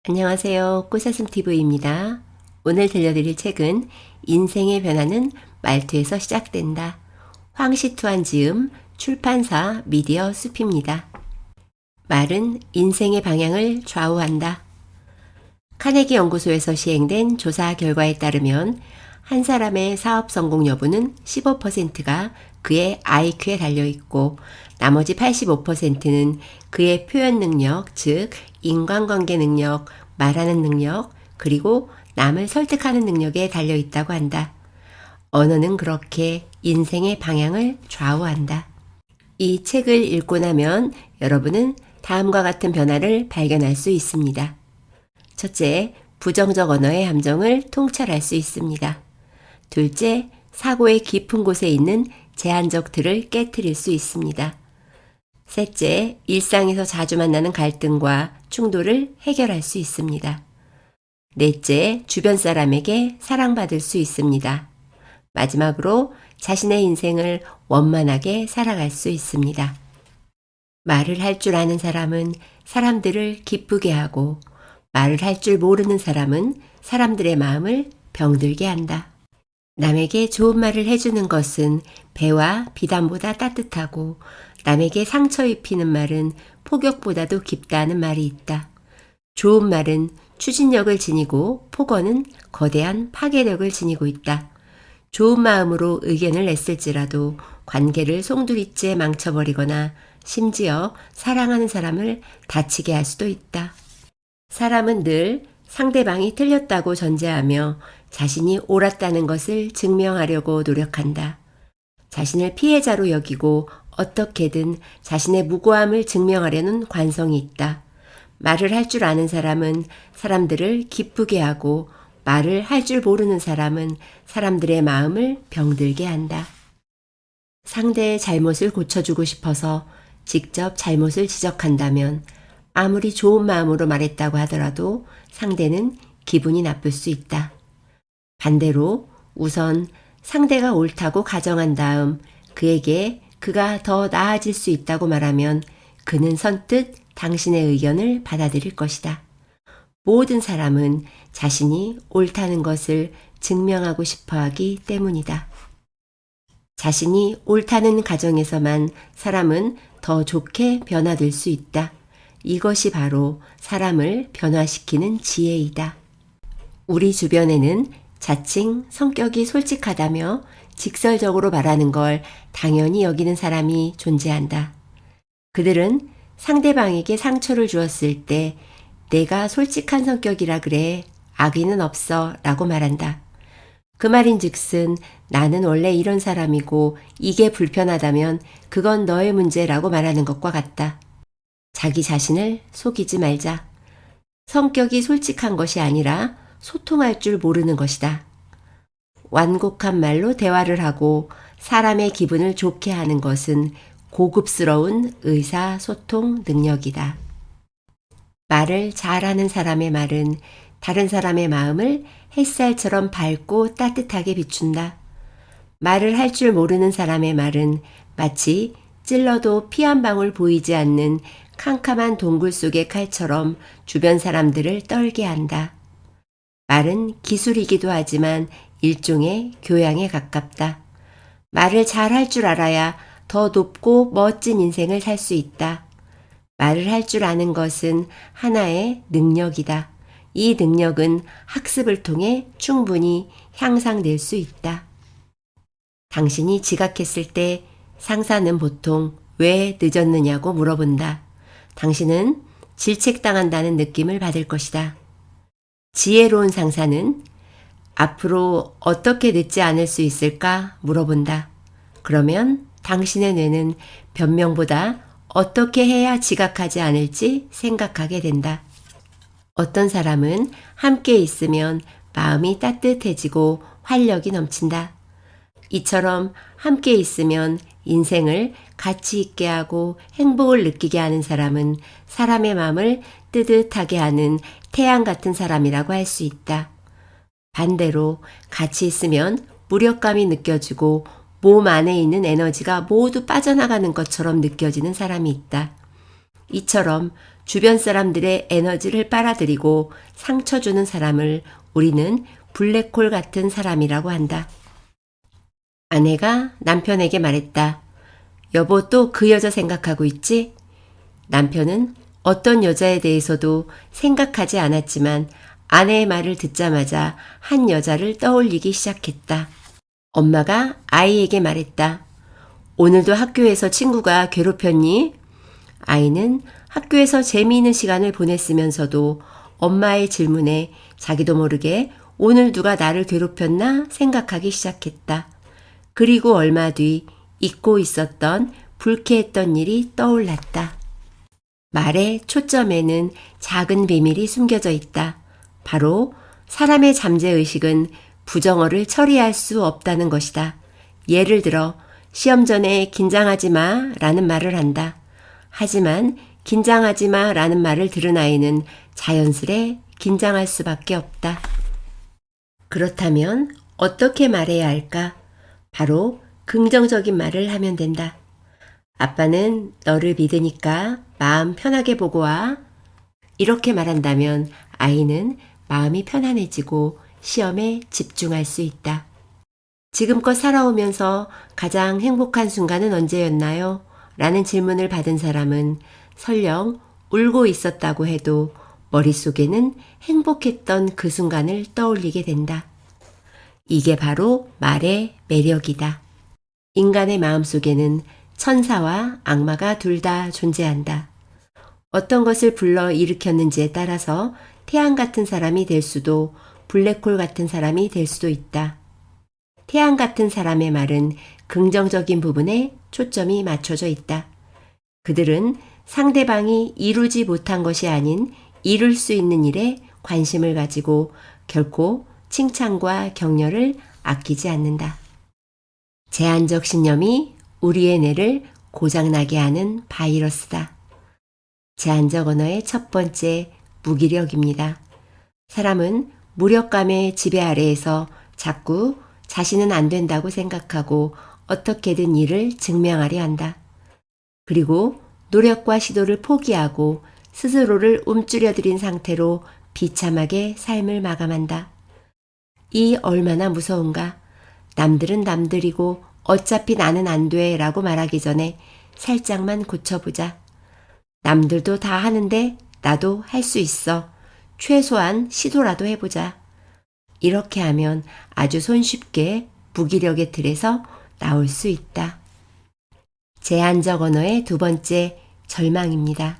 안녕하세요. 꽃사슴TV입니다. 오늘 들려드릴 책은 인생의 변화는 말투에서 시작된다. 황시투한 지음, 출판사 미디어 숲입니다. 말은 인생의 방향을 좌우한다. 카네기 연구소에서 시행된 조사 결과에 따르면 한 사람의 사업 성공 여부는 15%가 그의 IQ에 달려있고 나머지 85%는 그의 표현 능력, 즉 인간관계 능력, 말하는 능력, 그리고 남을 설득하는 능력에 달려있다고 한다. 언어는 그렇게 인생의 방향을 좌우한다. 이 책을 읽고 나면 여러분은 다음과 같은 변화를 발견할 수 있습니다. 첫째, 부정적 언어의 함정을 통찰할 수 있습니다. 둘째, 사고의 깊은 곳에 있는 제한적 틀을 깨트릴 수 있습니다. 셋째, 일상에서 자주 만나는 갈등과 충돌을 해결할 수 있습니다. 넷째, 주변 사람에게 사랑받을 수 있습니다. 마지막으로 자신의 인생을 원만하게 살아갈 수 있습니다. 말을 할 줄 아는 사람은 사람들을 기쁘게 하고 말을 할 줄 모르는 사람은 사람들의 마음을 병들게 한다. 남에게 좋은 말을 해주는 것은 배와 비단보다 따뜻하고 남에게 상처 입히는 말은 폭격보다도 깊다는 말이 있다. 좋은 말은 추진력을 지니고 폭언은 거대한 파괴력을 지니고 있다. 좋은 마음으로 의견을 냈을지라도 관계를 송두리째 망쳐버리거나 심지어 사랑하는 사람을 다치게 할 수도 있다. 사람은 늘 상대방이 틀렸다고 전제하며 자신이 옳았다는 것을 증명하려고 노력한다. 자신을 피해자로 여기고 어떻게든 자신의 무고함을 증명하려는 관성이 있다. 말을 할 줄 아는 사람은 사람들을 기쁘게 하고 말을 할 줄 모르는 사람은 사람들의 마음을 병들게 한다. 상대의 잘못을 고쳐주고 싶어서 직접 잘못을 지적한다면 아무리 좋은 마음으로 말했다고 하더라도 상대는 기분이 나쁠 수 있다. 반대로 우선 상대가 옳다고 가정한 다음 그에게 그가 더 나아질 수 있다고 말하면 그는 선뜻 당신의 의견을 받아들일 것이다. 모든 사람은 자신이 옳다는 것을 증명하고 싶어 하기 때문이다. 자신이 옳다는 가정에서만 사람은 더 좋게 변화될 수 있다. 이것이 바로 사람을 변화시키는 지혜이다. 우리 주변에는 자칭 성격이 솔직하다며 직설적으로 말하는 걸 당연히 여기는 사람이 존재한다. 그들은 상대방에게 상처를 주었을 때 내가 솔직한 성격이라 그래, 악의는 없어 라고 말한다. 그 말인즉슨 나는 원래 이런 사람이고 이게 불편하다면 그건 너의 문제라고 말하는 것과 같다. 자기 자신을 속이지 말자. 성격이 솔직한 것이 아니라 소통할 줄 모르는 것이다. 완곡한 말로 대화를 하고 사람의 기분을 좋게 하는 것은 고급스러운 의사소통 능력이다. 말을 잘하는 사람의 말은 다른 사람의 마음을 햇살처럼 밝고 따뜻하게 비춘다. 말을 할 줄 모르는 사람의 말은 마치 찔러도 피 한 방울 보이지 않는 캄캄한 동굴 속의 칼처럼 주변 사람들을 떨게 한다. 말은 기술이기도 하지만 일종의 교양에 가깝다. 말을 잘 할 줄 알아야 더 높고 멋진 인생을 살 수 있다. 말을 할 줄 아는 것은 하나의 능력이다. 이 능력은 학습을 통해 충분히 향상될 수 있다. 당신이 지각했을 때 상사는 보통 왜 늦었느냐고 물어본다. 당신은 질책당한다는 느낌을 받을 것이다. 지혜로운 상사는 앞으로 어떻게 늦지 않을 수 있을까 물어본다. 그러면 당신의 뇌는 변명보다 어떻게 해야 지각하지 않을지 생각하게 된다. 어떤 사람은 함께 있으면 마음이 따뜻해지고 활력이 넘친다. 이처럼 함께 있으면 인생을 가치 있게 하고 행복을 느끼게 하는 사람은 사람의 마음을 뜨뜻하게 하는 태양 같은 사람이라고 할 수 있다. 반대로 같이 있으면 무력감이 느껴지고 몸 안에 있는 에너지가 모두 빠져나가는 것처럼 느껴지는 사람이 있다. 이처럼 주변 사람들의 에너지를 빨아들이고 상처 주는 사람을 우리는 블랙홀 같은 사람이라고 한다. 아내가 남편에게 말했다. 여보, 또 그 여자 생각하고 있지? 남편은 어떤 여자에 대해서도 생각하지 않았지만 아내의 말을 듣자마자 한 여자를 떠올리기 시작했다. 엄마가 아이에게 말했다. 오늘도 학교에서 친구가 괴롭혔니? 아이는 학교에서 재미있는 시간을 보냈으면서도 엄마의 질문에 자기도 모르게 오늘 누가 나를 괴롭혔나 생각하기 시작했다. 그리고 얼마 뒤 잊고 있었던 불쾌했던 일이 떠올랐다. 말의 초점에는 작은 비밀이 숨겨져 있다. 바로 사람의 잠재의식은 부정어를 처리할 수 없다는 것이다. 예를 들어 시험 전에 긴장하지 마 라는 말을 한다. 하지만 긴장하지 마 라는 말을 들은 아이는 자연스레 긴장할 수밖에 없다. 그렇다면 어떻게 말해야 할까? 바로 긍정적인 말을 하면 된다. 아빠는 너를 믿으니까 마음 편하게 보고 와. 이렇게 말한다면 아이는 마음이 편안해지고 시험에 집중할 수 있다. 지금껏 살아오면서 가장 행복한 순간은 언제였나요? 라는 질문을 받은 사람은 설령 울고 있었다고 해도 머릿속에는 행복했던 그 순간을 떠올리게 된다. 이게 바로 말의 매력이다. 인간의 마음속에는 천사와 악마가 둘 다 존재한다. 어떤 것을 불러 일으켰는지에 따라서 태양 같은 사람이 될 수도 블랙홀 같은 사람이 될 수도 있다. 태양 같은 사람의 말은 긍정적인 부분에 초점이 맞춰져 있다. 그들은 상대방이 이루지 못한 것이 아닌 이룰 수 있는 일에 관심을 가지고 결코 칭찬과 격려를 아끼지 않는다. 제한적 신념이 우리의 뇌를 고장나게 하는 바이러스다. 제한적 언어의 첫 번째, 무기력입니다. 사람은 무력감의 지배 아래에서 자꾸 자신은 안 된다고 생각하고 어떻게든 이를 증명하려 한다. 그리고 노력과 시도를 포기하고 스스로를 움츠려들인 상태로 비참하게 삶을 마감한다. 이 얼마나 무서운가? 남들은 남들이고 어차피 나는 안 돼 라고 말하기 전에 살짝만 고쳐보자. 남들도 다 하는데 나도 할 수 있어. 최소한 시도라도 해보자. 이렇게 하면 아주 손쉽게 무기력의 틀에서 나올 수 있다. 제한적 언어의 두 번째, 절망입니다.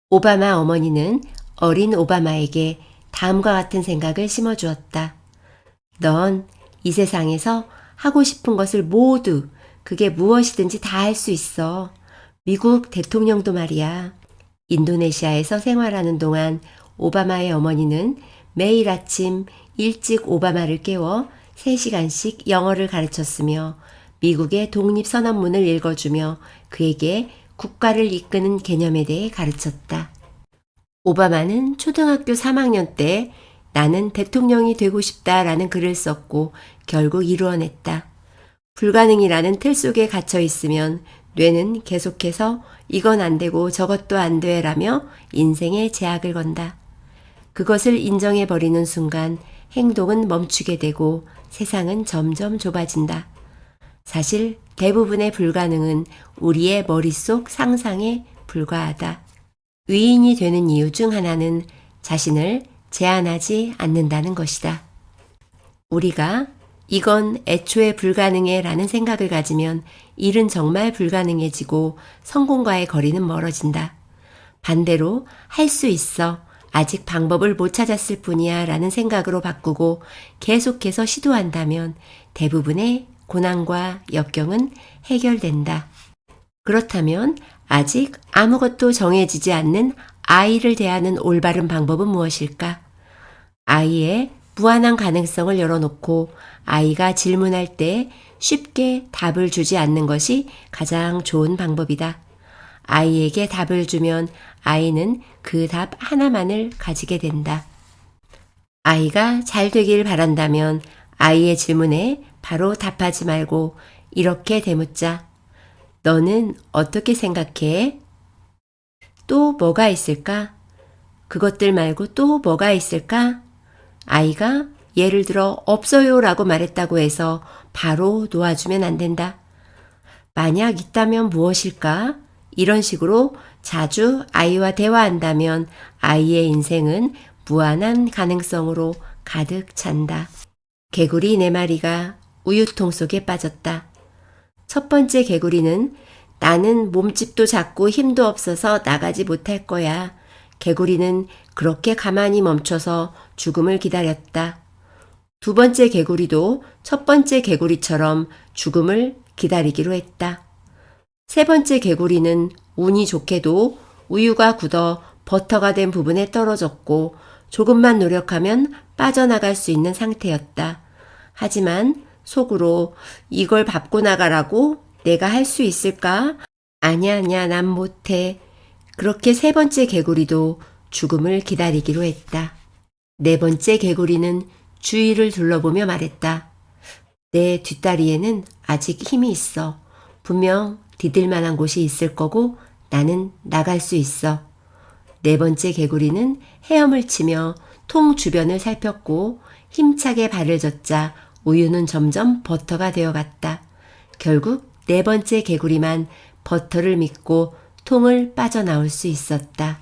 오바마 어머니는 어린 오바마에게 다음과 같은 생각을 심어주었다. 넌 이 세상에서 하고 싶은 것을 모두 그게 무엇이든지 다 할 수 있어. 미국 대통령도 말이야. 인도네시아에서 생활하는 동안 오바마의 어머니는 매일 아침 일찍 오바마를 깨워 3시간씩 영어를 가르쳤으며 미국의 독립선언문을 읽어주며 그에게 국가를 이끄는 개념에 대해 가르쳤다. 오바마는 초등학교 3학년 때 나는 대통령이 되고 싶다라는 글을 썼고 결국 이루어냈다. 불가능이라는 틀 속에 갇혀 있으면 뇌는 계속해서 이건 안 되고 저것도 안 돼라며 인생에 제약을 건다. 그것을 인정해버리는 순간 행동은 멈추게 되고 세상은 점점 좁아진다. 사실 대부분의 불가능은 우리의 머릿속 상상에 불과하다. 위인이 되는 이유 중 하나는 자신을 제한하지 않는다는 것이다. 우리가 이건 애초에 불가능해 라는 생각을 가지면 일은 정말 불가능해지고 성공과의 거리는 멀어진다. 반대로 할 수 있어. 아직 방법을 못 찾았을 뿐이야 라는 생각으로 바꾸고 계속해서 시도한다면 대부분의 고난과 역경은 해결된다. 그렇다면 아직 아무것도 정해지지 않는 아이를 대하는 올바른 방법은 무엇일까? 아이의 무한한 가능성을 열어놓고 아이가 질문할 때 쉽게 답을 주지 않는 것이 가장 좋은 방법이다. 아이에게 답을 주면 아이는 그 답 하나만을 가지게 된다. 아이가 잘 되길 바란다면 아이의 질문에 바로 답하지 말고 이렇게 되묻자. 너는 어떻게 생각해? 또 뭐가 있을까? 그것들 말고 또 뭐가 있을까? 아이가 예를 들어 없어요 라고 말했다고 해서 바로 놓아주면 안 된다. 만약 있다면 무엇일까? 이런 식으로 자주 아이와 대화한다면 아이의 인생은 무한한 가능성으로 가득 찬다. 개구리 4마리가 우유통 속에 빠졌다. 첫 번째 개구리는 나는 몸집도 작고 힘도 없어서 나가지 못할 거야. 개구리는 그렇게 가만히 멈춰서 죽음을 기다렸다. 두 번째 개구리도 첫 번째 개구리처럼 죽음을 기다리기로 했다. 세 번째 개구리는 운이 좋게도 우유가 굳어 버터가 된 부분에 떨어졌고 조금만 노력하면 빠져나갈 수 있는 상태였다. 하지만 속으로 이걸 밟고 나가라고 내가 할 수 있을까? 아냐, 난 못해. 그렇게 세 번째 개구리도 죽음을 기다리기로 했다. 네 번째 개구리는 주위를 둘러보며 말했다. 내 뒷다리에는 아직 힘이 있어. 분명 디딜 만한 곳이 있을 거고 나는 나갈 수 있어. 네 번째 개구리는 헤엄을 치며 통 주변을 살폈고 힘차게 발을 젓자 우유는 점점 버터가 되어갔다. 결국 네 번째 개구리만 버터를 믿고 통을 빠져나올 수 있었다.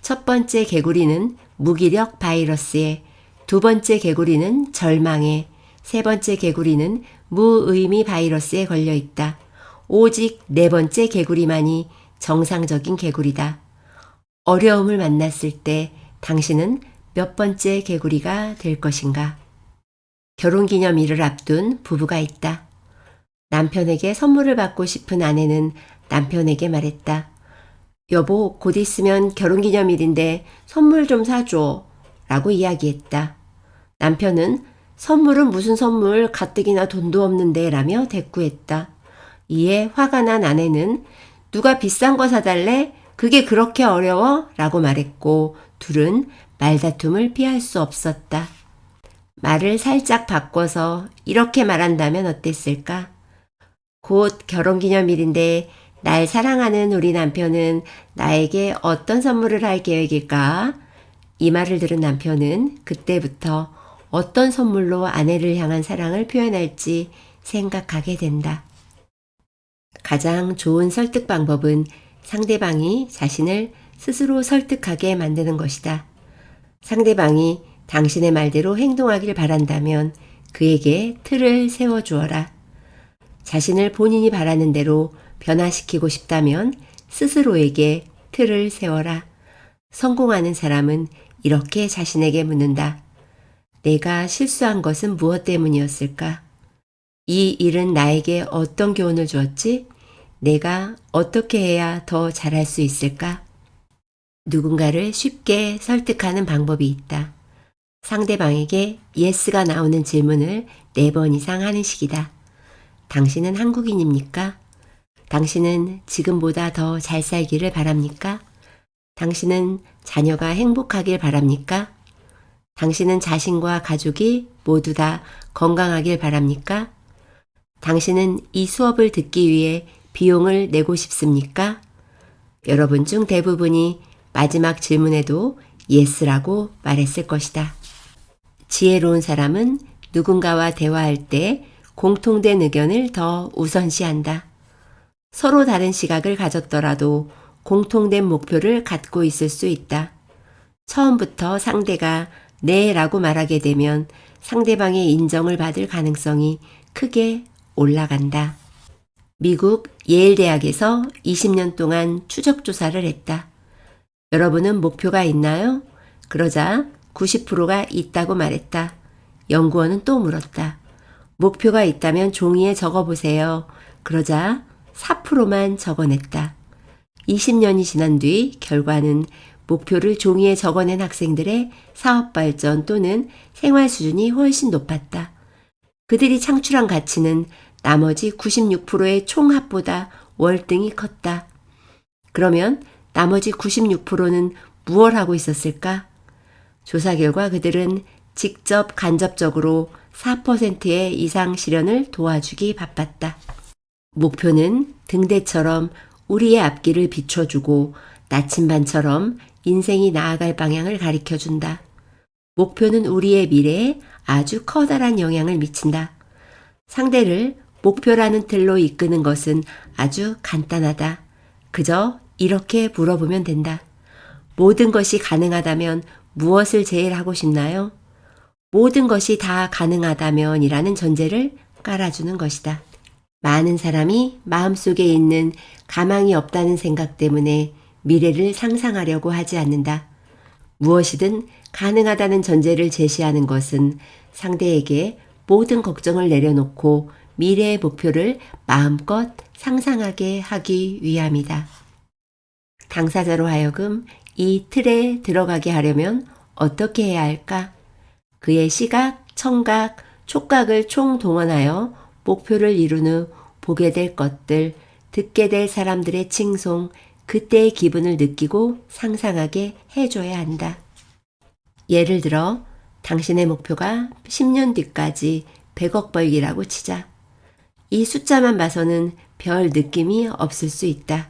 첫 번째 개구리는 무기력 바이러스에, 두 번째 개구리는 절망에, 세 번째 개구리는 무의미 바이러스에 걸려 있다. 오직 네 번째 개구리만이 정상적인 개구리다. 어려움을 만났을 때 당신은 몇 번째 개구리가 될 것인가? 결혼기념일을 앞둔 부부가 있다. 남편에게 선물을 받고 싶은 아내는 남편에게 말했다. 여보, 곧 있으면 결혼기념일인데 선물 좀 사줘 라고 이야기했다. 남편은 선물은 무슨 선물, 가뜩이나 돈도 없는데 라며 대꾸했다. 이에 화가 난 아내는 누가 비싼 거 사달래? 그게 그렇게 어려워? 라고 말했고 둘은 말다툼을 피할 수 없었다. 말을 살짝 바꿔서 이렇게 말한다면 어땠을까? 곧 결혼기념일인데 날 사랑하는 우리 남편은 나에게 어떤 선물을 할 계획일까? 이 말을 들은 남편은 그때부터 어떤 선물로 아내를 향한 사랑을 표현할지 생각하게 된다. 가장 좋은 설득 방법은 상대방이 자신을 스스로 설득하게 만드는 것이다. 상대방이 당신의 말대로 행동하길 바란다면 그에게 틀을 세워주어라. 자신을 본인이 바라는 대로 변화시키고 싶다면 스스로에게 틀을 세워라. 성공하는 사람은 이렇게 자신에게 묻는다. 내가 실수한 것은 무엇 때문이었을까? 이 일은 나에게 어떤 교훈을 주었지? 내가 어떻게 해야 더 잘할 수 있을까? 누군가를 쉽게 설득하는 방법이 있다. 상대방에게 예스가 나오는 질문을 4번 이상 하는 식이다. 당신은 한국인입니까? 당신은 지금보다 더 잘 살기를 바랍니까? 당신은 자녀가 행복하길 바랍니까? 당신은 자신과 가족이 모두 다 건강하길 바랍니까? 당신은 이 수업을 듣기 위해 비용을 내고 싶습니까? 여러분 중 대부분이 마지막 질문에도 예스라고 말했을 것이다. 지혜로운 사람은 누군가와 대화할 때 공통된 의견을 더 우선시한다. 서로 다른 시각을 가졌더라도 공통된 목표를 갖고 있을 수 있다. 처음부터 상대가 네 라고 말하게 되면 상대방의 인정을 받을 가능성이 크게 올라간다. 미국 예일대학에서 20년 동안 추적조사를 했다. 여러분은 목표가 있나요? 그러자 90%가 있다고 말했다. 연구원은 또 물었다. 목표가 있다면 종이에 적어보세요. 그러자 4%만 적어냈다. 20년이 지난 뒤 결과는 목표를 종이에 적어낸 학생들의 사업 발전 또는 생활 수준이 훨씬 높았다. 그들이 창출한 가치는 나머지 96%의 총합보다 월등히 컸다. 그러면 나머지 96%는 무엇을 하고 있었을까? 조사 결과 그들은 직접 간접적으로 4%의 이상 실현을 도와주기 바빴다. 목표는 등대처럼 우리의 앞길을 비춰주고 나침반처럼 인생이 나아갈 방향을 가리켜 준다. 목표는 우리의 미래에 아주 커다란 영향을 미친다. 상대를 목표라는 틀로 이끄는 것은 아주 간단하다. 그저 이렇게 물어보면 된다. 모든 것이 가능하다면 무엇을 제일 하고 싶나요? 모든 것이 다 가능하다면 이라는 전제를 깔아주는 것이다. 많은 사람이 마음속에 있는 가망이 없다는 생각 때문에 미래를 상상하려고 하지 않는다. 무엇이든 가능하다는 전제를 제시하는 것은 상대에게 모든 걱정을 내려놓고 미래의 목표를 마음껏 상상하게 하기 위함이다. 당사자로 하여금 이 틀에 들어가게 하려면 어떻게 해야 할까? 그의 시각, 청각, 촉각을 총동원하여 목표를 이룬 후 보게 될 것들, 듣게 될 사람들의 칭송, 그때의 기분을 느끼고 상상하게 해줘야 한다. 예를 들어 당신의 목표가 10년 뒤까지 100억 벌기라고 치자. 이 숫자만 봐서는 별 느낌이 없을 수 있다.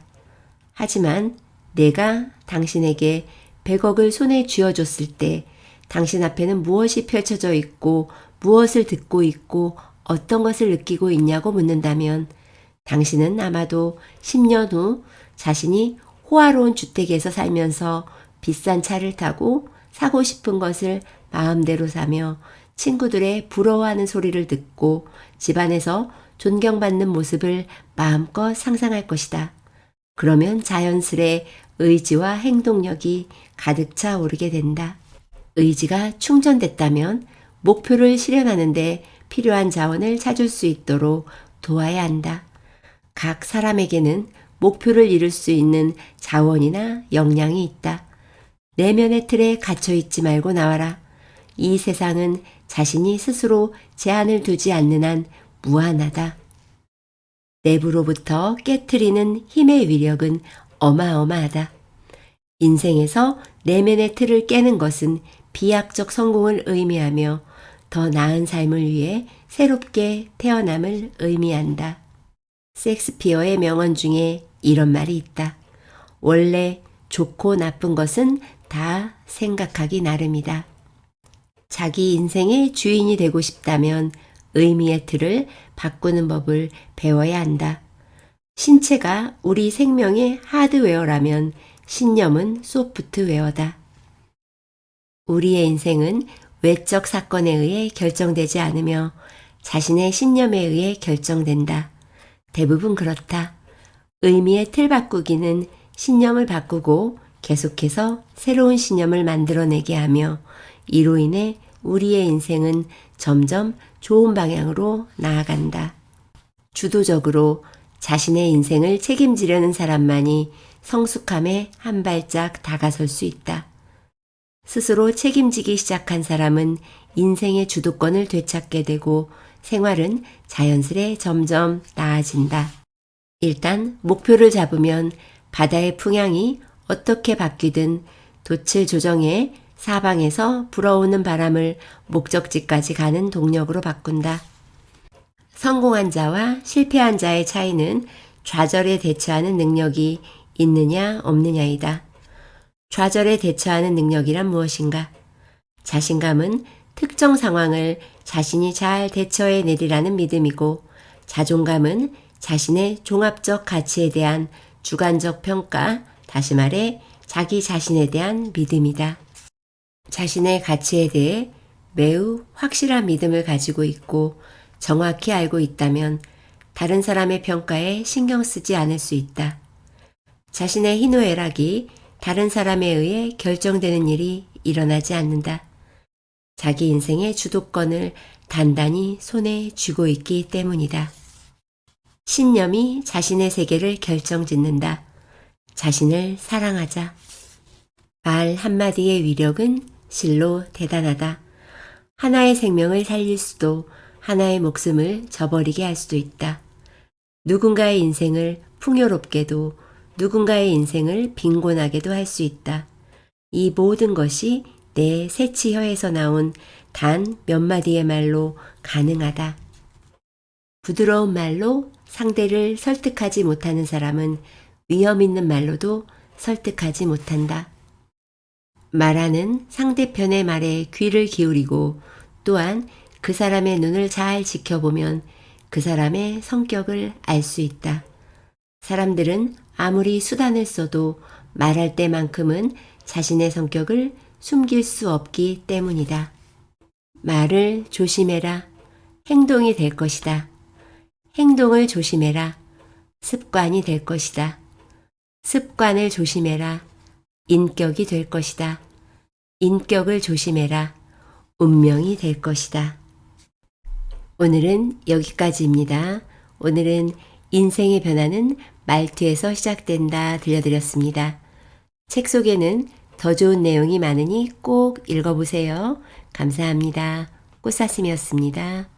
하지만 내가 당신에게 100억을 손에 쥐어줬을 때 당신 앞에는 무엇이 펼쳐져 있고 무엇을 듣고 있고 어떤 것을 느끼고 있냐고 묻는다면 당신은 아마도 10년 후 자신이 호화로운 주택에서 살면서 비싼 차를 타고 사고 싶은 것을 마음대로 사며 친구들의 부러워하는 소리를 듣고 집안에서 존경받는 모습을 마음껏 상상할 것이다. 그러면 자연스레 의지와 행동력이 가득 차 오르게 된다. 의지가 충전됐다면 목표를 실현하는데 필요한 자원을 찾을 수 있도록 도와야 한다. 각 사람에게는 목표를 이룰 수 있는 자원이나 역량이 있다. 내면의 틀에 갇혀 있지 말고 나와라. 이 세상은 자신이 스스로 제한을 두지 않는 한 무한하다. 내부로부터 깨트리는 힘의 위력은 어마어마하다. 인생에서 내면의 틀을 깨는 것은 비약적 성공을 의미하며 더 나은 삶을 위해 새롭게 태어남을 의미한다. 셰익스피어의 명언 중에 이런 말이 있다. 원래 좋고 나쁜 것은 다 생각하기 나름이다. 자기 인생의 주인이 되고 싶다면 의미의 틀을 바꾸는 법을 배워야 한다. 신체가 우리 생명의 하드웨어라면 신념은 소프트웨어다. 우리의 인생은 외적 사건에 의해 결정되지 않으며 자신의 신념에 의해 결정된다. 대부분 그렇다. 의미의 틀 바꾸기는 신념을 바꾸고 계속해서 새로운 신념을 만들어내게 하며 이로 인해 우리의 인생은 점점 좋은 방향으로 나아간다. 주도적으로 자신의 인생을 책임지려는 사람만이 성숙함에 한 발짝 다가설 수 있다. 스스로 책임지기 시작한 사람은 인생의 주도권을 되찾게 되고 생활은 자연스레 점점 나아진다. 일단 목표를 잡으면 바다의 풍향이 어떻게 바뀌든 돛을 조정해 사방에서 불어오는 바람을 목적지까지 가는 동력으로 바꾼다. 성공한 자와 실패한 자의 차이는 좌절에 대처하는 능력이 있느냐 없느냐이다. 좌절에 대처하는 능력이란 무엇인가? 자신감은 특정 상황을 자신이 잘 대처해 내리라는 믿음이고 자존감은 자신의 종합적 가치에 대한 주관적 평가, 다시 말해 자기 자신에 대한 믿음이다. 자신의 가치에 대해 매우 확실한 믿음을 가지고 있고 정확히 알고 있다면 다른 사람의 평가에 신경 쓰지 않을 수 있다. 자신의 희노애락이 다른 사람에 의해 결정되는 일이 일어나지 않는다. 자기 인생의 주도권을 단단히 손에 쥐고 있기 때문이다. 신념이 자신의 세계를 결정짓는다. 자신을 사랑하자. 말 한마디의 위력은 실로 대단하다. 하나의 생명을 살릴 수도 하나의 목숨을 저버리게 할 수도 있다. 누군가의 인생을 풍요롭게도 누군가의 인생을 빈곤하게도 할 수 있다. 이 모든 것이 내 새치혀에서 나온 단 몇 마디의 말로 가능하다. 부드러운 말로 상대를 설득하지 못하는 사람은 위험 있는 말로도 설득하지 못한다. 말하는 상대편의 말에 귀를 기울이고 또한 그 사람의 눈을 잘 지켜보면 그 사람의 성격을 알 수 있다. 사람들은 아무리 수단을 써도 말할 때만큼은 자신의 성격을 숨길 수 없기 때문이다. 말을 조심해라. 행동이 될 것이다. 행동을 조심해라. 습관이 될 것이다. 습관을 조심해라. 인격이 될 것이다. 인격을 조심해라. 운명이 될 것이다. 오늘은 여기까지입니다. 오늘은 인생의 변화는 말투에서 시작된다 들려드렸습니다. 책 속에는 더 좋은 내용이 많으니 꼭 읽어보세요. 감사합니다. 꽃사슴이었습니다.